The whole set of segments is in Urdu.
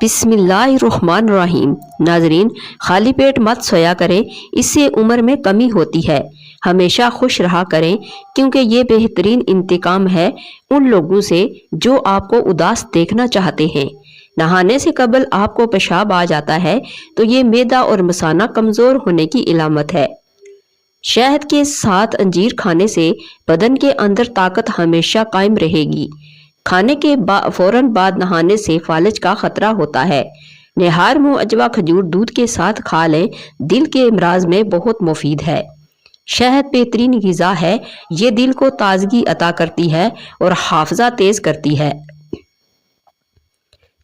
بسم اللہ الرحمن الرحیم۔ ناظرین، خالی پیٹ مت سویا کریں، اس سے عمر میں کمی ہوتی ہے۔ ہمیشہ خوش رہا کریں کیونکہ یہ بہترین انتقام ہے ان لوگوں سے جو آپ کو اداس دیکھنا چاہتے ہیں۔ نہانے سے قبل آپ کو پیشاب آ جاتا ہے تو یہ معدہ اور مثانہ کمزور ہونے کی علامت ہے۔ شہد کے ساتھ انجیر کھانے سے بدن کے اندر طاقت ہمیشہ قائم رہے گی۔ کھانے کے فوراً بعد نہانے سے فالج کا خطرہ ہوتا ہے۔ نہار منہ اجوا کھجور دودھ کے ساتھ کھا لیں، دل کے امراض میں بہت مفید ہے۔ شہد بہترین غذا ہے، یہ دل کو تازگی عطا کرتی ہے اور حافظہ تیز کرتی ہے۔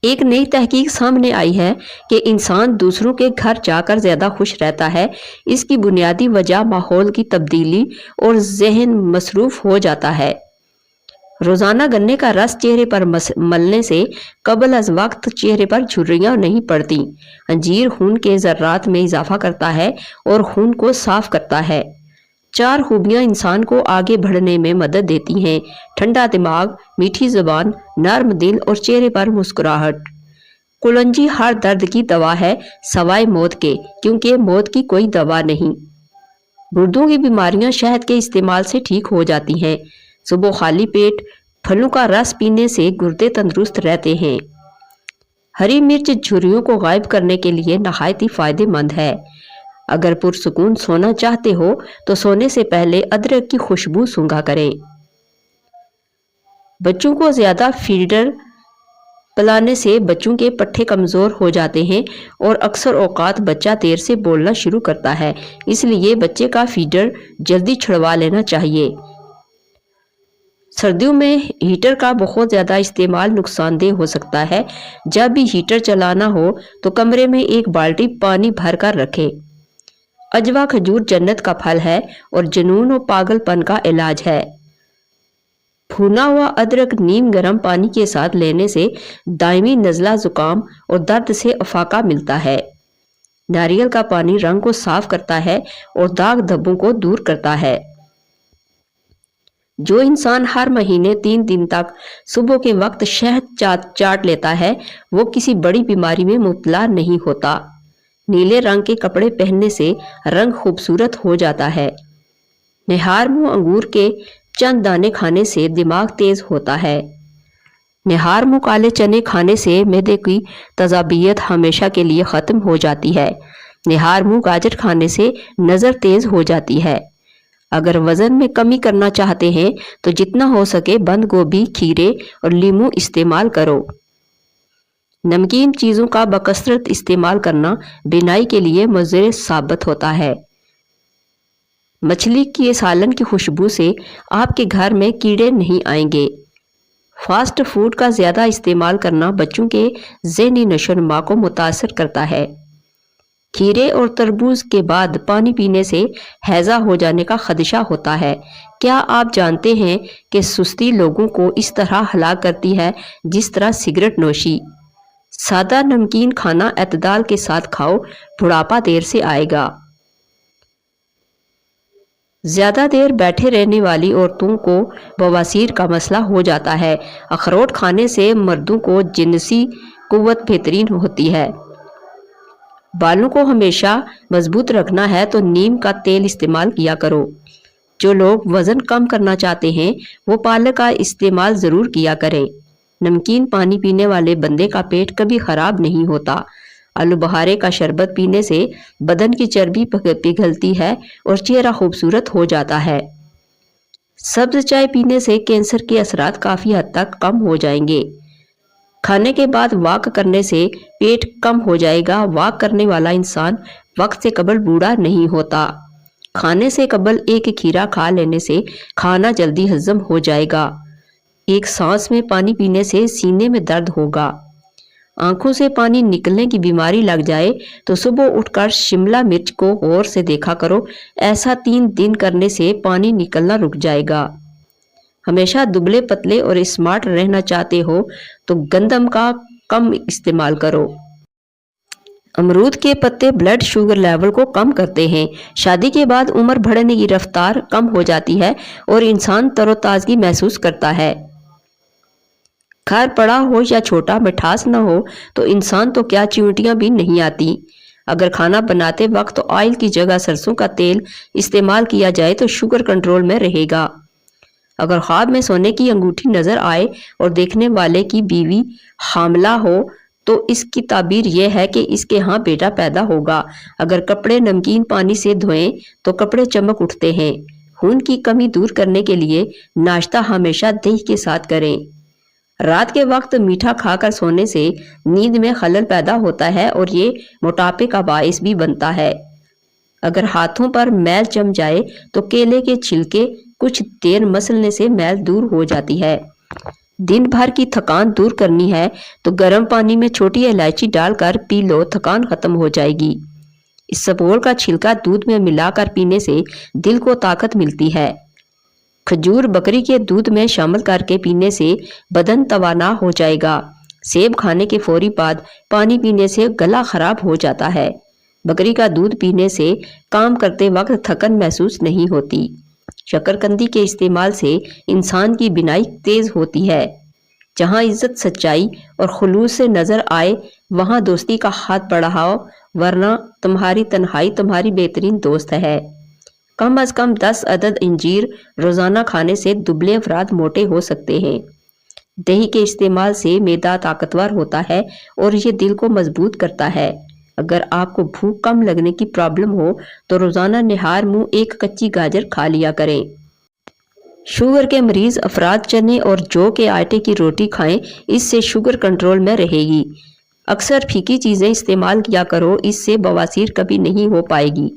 ایک نئی تحقیق سامنے آئی ہے کہ انسان دوسروں کے گھر جا کر زیادہ خوش رہتا ہے۔ اس کی بنیادی وجہ ماحول کی تبدیلی اور ذہن مصروف ہو جاتا ہے۔ روزانہ گنے کا رس چہرے پر ملنے سے قبل از وقت چہرے پر جھریاں نہیں پڑتی۔ انجیر خون کے ذرات میں اضافہ کرتا ہے اور خون کو صاف کرتا ہے۔ 4 خوبیاں انسان کو آگے بڑھنے میں مدد دیتی ہیں: ٹھنڈا دماغ، میٹھی زبان، نرم دل اور چہرے پر مسکراہٹ۔ کلونجی ہر درد کی دوا ہے سوائے موت کے، کیونکہ موت کی کوئی دوا نہیں۔ گردوں کی بیماریاں شہد کے استعمال سے ٹھیک ہو جاتی ہیں۔ صبح خالی پیٹ پھلوں کا رس پینے سے گردے تندرست رہتے ہیں۔ ہری مرچ جھریوں کو غائب کرنے کے لیے نہایت ہی فائدہ مند ہے۔ اگر پرسکون سونا چاہتے ہو تو سونے سے پہلے ادرک کی خوشبو سونگھا کریں۔ بچوں کو زیادہ فیڈر پلانے سے بچوں کے پٹھے کمزور ہو جاتے ہیں اور اکثر اوقات بچہ دیر سے بولنا شروع کرتا ہے، اس لیے بچے کا فیڈر جلدی چھڑوا لینا چاہیے۔ سردیوں میں ہیٹر کا بہت زیادہ استعمال نقصان دہ ہو سکتا ہے۔ جب بھی ہیٹر چلانا ہو تو کمرے میں ایک بالٹی پانی بھر کر رکھیں۔ اجوا کھجور جنت کا پھل ہے اور جنون و پاگل پن کا علاج ہے۔ بھونا ہوا ادرک نیم گرم پانی کے ساتھ لینے سے دائمی نزلہ زکام اور درد سے افاقہ ملتا ہے۔ ناریل کا پانی رنگ کو صاف کرتا ہے اور داغ دھبوں کو دور کرتا ہے۔ جو انسان ہر مہینے 3 دن تک صبح کے وقت شہد چاٹ لیتا ہے وہ کسی بڑی بیماری میں مبتلا نہیں ہوتا۔ نیلے رنگ کے کپڑے پہننے سے رنگ خوبصورت ہو جاتا ہے۔ نہار منہ انگور کے چند دانے کھانے سے دماغ تیز ہوتا ہے۔ نہار منہ کالے چنے کھانے سے معدے کی تیزابیت ہمیشہ کے لیے ختم ہو جاتی ہے۔ نہار منہ گاجر کھانے سے نظر تیز ہو جاتی ہے۔ اگر وزن میں کمی کرنا چاہتے ہیں تو جتنا ہو سکے بند گوبھی، کھیرے اور لیموں استعمال کرو۔ نمکین چیزوں کا بکثرت استعمال کرنا بینائی کے لیے مضر ثابت ہوتا ہے۔ مچھلی کے سالن کی خوشبو سے آپ کے گھر میں کیڑے نہیں آئیں گے۔ فاسٹ فوڈ کا زیادہ استعمال کرنا بچوں کے ذہنی نشو و نما کو متاثر کرتا ہے۔ کھیرے اور تربوز کے بعد پانی پینے سے ہیضہ ہو جانے کا خدشہ ہوتا ہے۔ کیا آپ جانتے ہیں کہ سستی لوگوں کو اس طرح ہلاک کرتی ہے جس طرح سگریٹ نوشی؟ سادہ نمکین کھانا اعتدال کے ساتھ کھاؤ، بڑھاپا دیر سے آئے گا۔ زیادہ دیر بیٹھے رہنے والی عورتوں کو بواسیر کا مسئلہ ہو جاتا ہے۔ اخروٹ کھانے سے مردوں کو جنسی قوت بہترین ہوتی ہے۔ بالوں کو ہمیشہ مضبوط رکھنا ہے تو نیم کا تیل استعمال کیا کرو۔ جو لوگ وزن کم کرنا چاہتے ہیں وہ پالک کا استعمال ضرور کیا کریں۔ نمکین پانی پینے والے بندے کا پیٹ کبھی خراب نہیں ہوتا۔ آلو بخارے کا شربت پینے سے بدن کی چربی پگھلتی ہے اور چہرہ خوبصورت ہو جاتا ہے۔ سبز چائے پینے سے کینسر کے اثرات کافی حد تک کم ہو جائیں گے۔ کھانے کے بعد واک کرنے سے پیٹ کم ہو جائے گا۔ واک کرنے والا انسان وقت سے قبل بوڑھا نہیں ہوتا۔ کھانے سے قبل ایک کھیرا کھا لینے سے کھانا جلدی ہضم ہو جائے گا۔ ایک سانس میں پانی پینے سے سینے میں درد ہوگا۔ آنکھوں سے پانی نکلنے کی بیماری لگ جائے تو صبح اٹھ کر شملہ مرچ کو غور سے دیکھا کرو، ایسا 3 دن کرنے سے پانی نکلنا رک جائے گا۔ ہمیشہ دبلے پتلے اور اسمارٹ رہنا چاہتے ہو تو گندم کا کم استعمال کرو۔ امرود کے پتے بلڈ شوگر لیول کو کم کرتے ہیں۔ شادی کے بعد عمر بڑھنے کی رفتار کم ہو جاتی ہے اور انسان تر و تازگی محسوس کرتا ہے۔ گھر بڑا ہو یا چھوٹا، مٹھاس نہ ہو تو انسان تو کیا چیونٹیاں بھی نہیں آتی۔ اگر کھانا بناتے وقت آئل کی جگہ سرسوں کا تیل استعمال کیا جائے تو شوگر کنٹرول میں رہے گا۔ اگر خواب میں سونے کی انگوٹھی نظر آئے اور دیکھنے والے کی بیوی حاملہ ہو تو اس کی تعبیر یہ ہے کہ اس کے ہاں بیٹا پیدا ہوگا۔ اگر کپڑے نمکین پانی سے دھوئیں تو کپڑے چمک اٹھتے ہیں۔ خون کی کمی دور کرنے کے لیے ناشتہ ہمیشہ دہی کے ساتھ کریں۔ رات کے وقت میٹھا کھا کر سونے سے نیند میں خلل پیدا ہوتا ہے اور یہ موٹاپے کا باعث بھی بنتا ہے۔ اگر ہاتھوں پر میل جم جائے تو کیلے کے چھلکے کچھ دیر مسلنے سے میل دور ہو جاتی ہے۔ دن بھر کی تھکان دور کرنی ہے تو گرم پانی میں چھوٹی الائچی ڈال کر پی لو، تھکان ختم ہو جائے گی۔ اسبگول کا چھلکا دودھ میں ملا کر پینے سے دل کو طاقت ملتی ہے۔ کھجور بکری کے دودھ میں شامل کر کے پینے سے بدن توانا ہو جائے گا۔ سیب کھانے کے فوری بعد پانی پینے سے گلا خراب ہو جاتا ہے۔ بکری کا دودھ پینے سے کام کرتے وقت تھکن محسوس نہیں ہوتی۔ شکرکندی کے استعمال سے انسان کی بینائی تیز ہوتی ہے۔ جہاں عزت سچائی اور خلوص سے نظر آئے وہاں دوستی کا ہاتھ بڑھاؤ، ورنہ تمہاری تنہائی تمہاری بہترین دوست ہے۔ کم از کم 10 عدد انجیر روزانہ کھانے سے دبلے افراد موٹے ہو سکتے ہیں۔ دہی کے استعمال سے معدہ طاقتور ہوتا ہے اور یہ دل کو مضبوط کرتا ہے۔ اگر آپ کو بھوک کم لگنے کی پرابلم ہو تو روزانہ نہار منہ ایک کچی گاجر کھا لیا کریں۔ شوگر کے مریض افراد چنے اور جو کے آٹے کی روٹی کھائیں، اس سے شوگر کنٹرول میں رہے گی۔ اکثر پھیکی چیزیں استعمال کیا کرو، اس سے بواسیر کبھی نہیں ہو پائے گی۔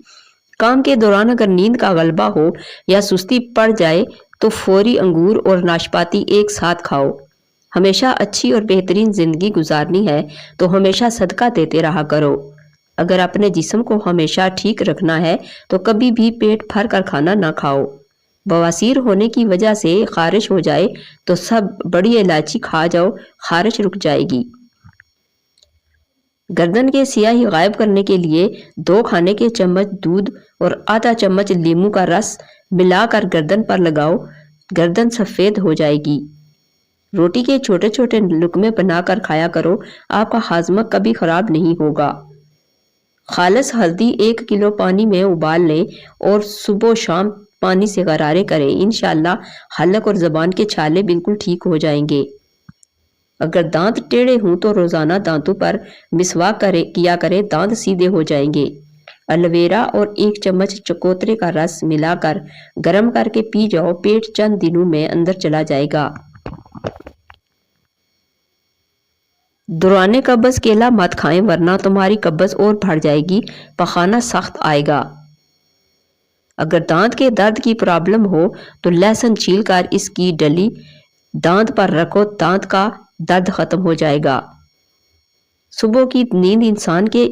کام کے دوران اگر نیند کا غلبہ ہو یا سستی پڑ جائے تو فوری انگور اور ناشپاتی ایک ساتھ کھاؤ۔ ہمیشہ اچھی اور بہترین زندگی گزارنی ہے تو ہمیشہ صدقہ دیتے رہا کرو۔ اگر اپنے جسم کو ہمیشہ ٹھیک رکھنا ہے تو کبھی بھی پیٹ بھر کر کھانا نہ کھاؤ۔ بواسیر ہونے کی وجہ سے خارش ہو جائے تو سب بڑی الائچی کھا جاؤ، خارش رک جائے گی۔ گردن کے سیاہی غائب کرنے کے لیے 2 کھانے کے چمچ دودھ اور آدھا چمچ لیموں کا رس ملا کر گردن پر لگاؤ، گردن سفید ہو جائے گی۔ روٹی کے چھوٹے چھوٹے لقمے بنا کر کھایا کرو، آپ کا ہاضمہ کبھی خراب نہیں ہوگا۔ خالص ہلدی 1 کلو پانی میں ابال لیں اور صبح و شام پانی سے غرارے کریں، انشاءاللہ حلق اور زبان کے چھالے بالکل ٹھیک ہو جائیں گے۔ اگر دانت ٹیڑھے ہوں تو روزانہ دانتوں پر مسواک کیا کریں، دانت سیدھے ہو جائیں گے۔ الویرا اور 1 چمچ چکوترے کا رس ملا کر گرم کر کے پی جاؤ، پیٹ چند دنوں میں اندر چلا جائے گا۔ دوران قبض کیلا مت کھائیں ورنہ تمہاری قبض اور بڑھ جائے گی، پخانا سخت آئے گا۔ اگر دانت کے درد کی پرابلم ہو تو لہسن چھیل کر اس کی ڈلی دانت پر رکھو، دانت کا درد ختم ہو جائے گا۔ صبح کی نیند انسان کے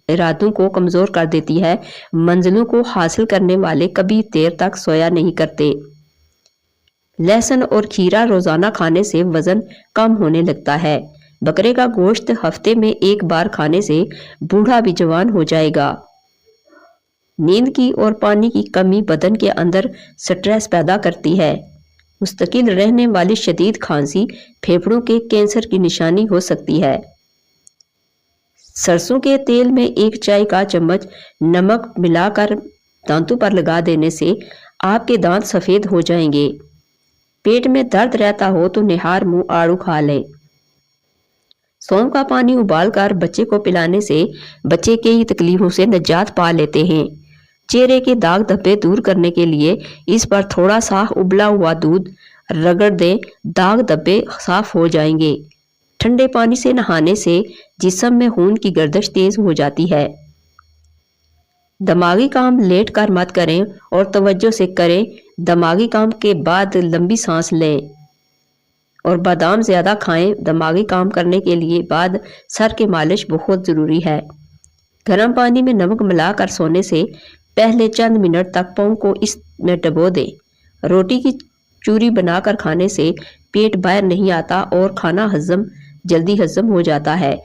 ارادوں کو کمزور کر دیتی ہے۔ منزلوں کو حاصل کرنے والے کبھی دیر تک سویا نہیں کرتے۔ لہسن اور کھیرا روزانہ کھانے سے وزن کم ہونے لگتا ہے۔ بکرے کا گوشت ہفتے میں 1 بار کھانے سے بوڑھا بھی جوان ہو جائے گا۔ نیند کی اور پانی کی کمی بدن کے اندر سٹریس پیدا کرتی ہے۔ مستقل رہنے والی شدید کھانسی پھیپھڑوں کے کینسر کی نشانی ہو سکتی ہے۔ سرسوں کے تیل میں 1 چائے کا چمچ نمک ملا کر دانتوں پر لگا دینے سے آپ کے دانت سفید ہو جائیں گے۔ پیٹ میں درد رہتا ہو تو نہار منہ آڑو کھا لیں۔ سونف کا پانی ابال کر بچے کو پلانے سے بچے کئی تکلیفوں سے نجات پا لیتے ہیں۔ چہرے کے داغ دھبے دور کرنے کے لیے اس پر تھوڑا سا ابلا ہوا دودھ رگڑ دیں، داغ دھبے صاف ہو جائیں گے۔ ٹھنڈے پانی سے نہانے سے جسم میں خون کی گردش تیز ہو جاتی ہے۔ دماغی کام لیٹ کر مت کریں اور توجہ سے کریں۔ دماغی کام کے بعد لمبی سانس لیں اور بادام زیادہ کھائیں۔ دماغی کام کرنے کے لیے بعد سر کے مالش بہت ضروری ہے۔ گرم پانی میں نمک ملا کر سونے سے پہلے چند منٹ تک پاؤں کو اس میں ڈبو دیں۔ روٹی کی چوری بنا کر کھانے سے پیٹ باہر نہیں آتا اور کھانا جلدی ہضم ہو جاتا ہے۔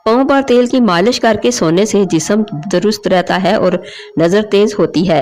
پاؤں پر تیل کی مالش کر کے سونے سے جسم درست رہتا ہے اور نظر تیز ہوتی ہے۔